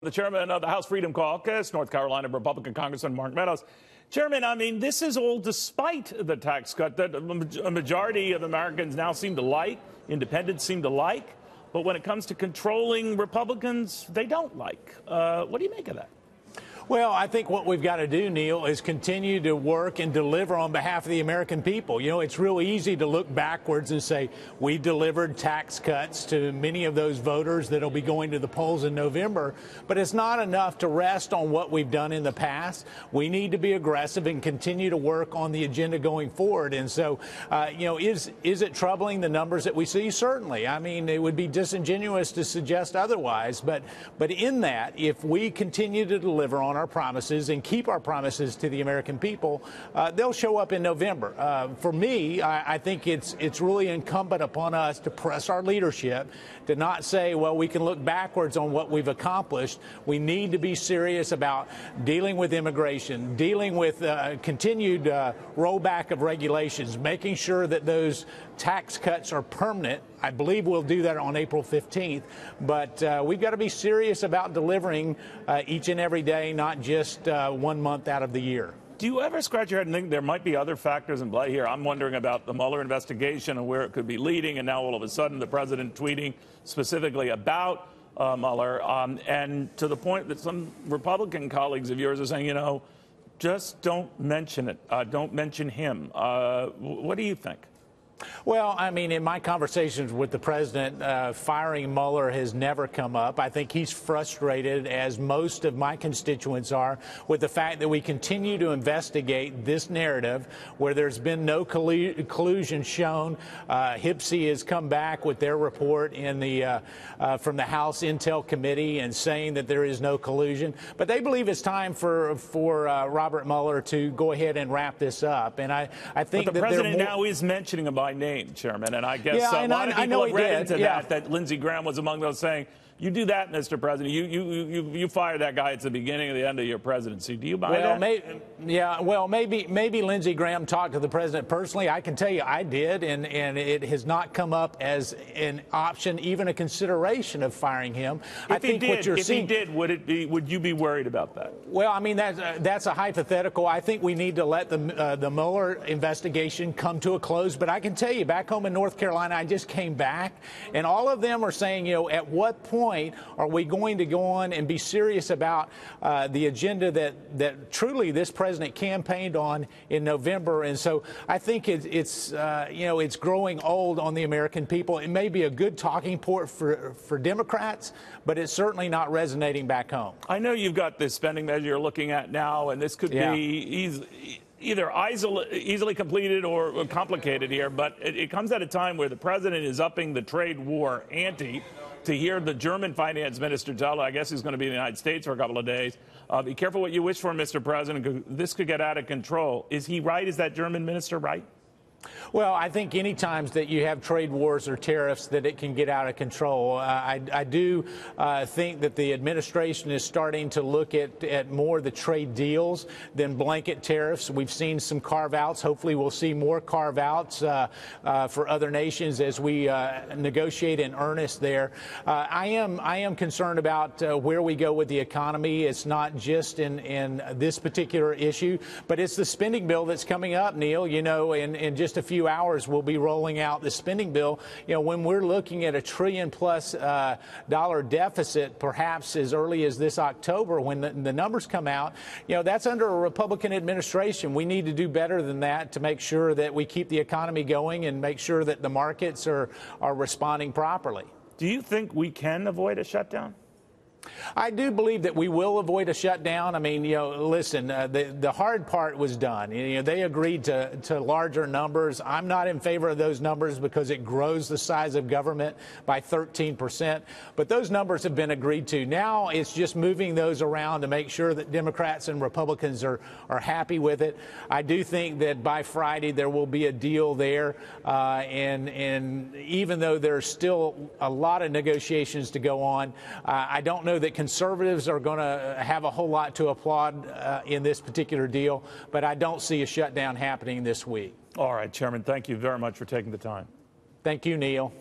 The chairman of the House Freedom Caucus, North Carolina Republican Congressman Mark Meadows. Chairman, I mean, this is all despite the tax cut that a majority of Americans now seem to like, independents seem to like, but when it comes to controlling Republicans, they don't like. What do you make of that? Well, I think what we've got to do, Neil, is continue to work and deliver on behalf of the American people. You know, it's real easy to look backwards and say we delivered tax cuts to many of those voters that will be going to the polls in November, but it's not enough to rest on what we've done in the past. We need to be aggressive and continue to work on the agenda going forward. And so, you know, is it troubling, the numbers that we see? Certainly. I mean, it would be disingenuous to suggest otherwise. But in that, if we continue to deliver on our promises and keep our promises to the American people, they'll show up in November. For me, I think it's really incumbent upon us to press our leadership, to not say, well, we can look backwards on what we've accomplished. We need to be serious about dealing with immigration, dealing with continued rollback of regulations, making sure that those tax cuts are permanent. I believe we'll do that on April 15th, but we've got to be serious about delivering each and every day, not just 1 month out of the year. Do you ever scratch your head and think there might be other factors in play here? I'm wondering about the Mueller investigation and where it could be leading, and now all of a sudden the president tweeting specifically about Mueller, and to the point that some Republican colleagues of yours are saying, you know, just don't mention it. Don't mention him. What do you think? Well, I mean, in my conversations with the president, firing Mueller has never come up. I think he's frustrated, as most of my constituents are, with the fact that we continue to investigate this narrative where there's been no collusion shown. HIPC has come back with their report in the from the House Intel Committee and saying that there is no collusion. But they believe it's time for Robert Mueller to go ahead and wrap this up. And I think but the president now is mentioning him by name, Chairman, and I guess a lot of people have read into that Lindsey Graham was among those saying, you do that, Mr. President. You fire that guy at the beginning or the end of your presidency. Do you buy that? Maybe Lindsey Graham talked to the president personally. I can tell you I did, and it has not come up as an option, even a consideration of firing him. If he did, would you be worried about that? Well, I mean, that's a hypothetical. I think we need to let the Mueller investigation come to a close. But I can tell you, back home in North Carolina, I just came back, and all of them are saying, you know, at what point are we going to go on and be serious about the agenda that truly this president campaigned on in November? And so I think it's you know, it's growing old on the American people. It may be a good talking point for Democrats, but it's certainly not resonating back home. I know you've got this spending measure you're looking at now, and this could be either easily completed or complicated here, but it comes at a time where the president is upping the trade war ante. To hear the German finance minister tell, I guess he's going to be in the United States for a couple of days, be careful what you wish for, Mr. President, because this could get out of control. Is he right? Is that German minister right? Well, I think any times that you have trade wars or tariffs that it can get out of control. I do think that the administration is starting to look at more the trade deals than blanket tariffs. We've seen some carve-outs. Hopefully we'll see more carve-outs for other nations as we negotiate in earnest there. I am concerned about where we go with the economy. It's not just in this particular issue, but it's the spending bill that's coming up, Neil. You know, in just a few hours we'll be rolling out the spending bill. You know, when we're looking at $1 trillion+ dollar deficit, perhaps as early as this October, when the numbers come out, you know, that's under a Republican administration. We need to do better than that to make sure that we keep the economy going and make sure that the markets are responding properly. Do you think we can avoid a shutdown? I do believe that we will avoid a shutdown. I mean, you know, listen, the hard part was done. You know, they agreed to larger numbers. I'm not in favor of those numbers because it grows the size of government by 13%. But those numbers have been agreed to. Now it's just moving those around to make sure that Democrats and Republicans are happy with it. I do think that by Friday there will be a deal there. And even though there's still a lot of negotiations to go on, I don't know that conservatives are going to have a whole lot to applaud in this particular deal, but I don't see a shutdown happening this week. All right, Chairman, thank you very much for taking the time. Thank you, Neil.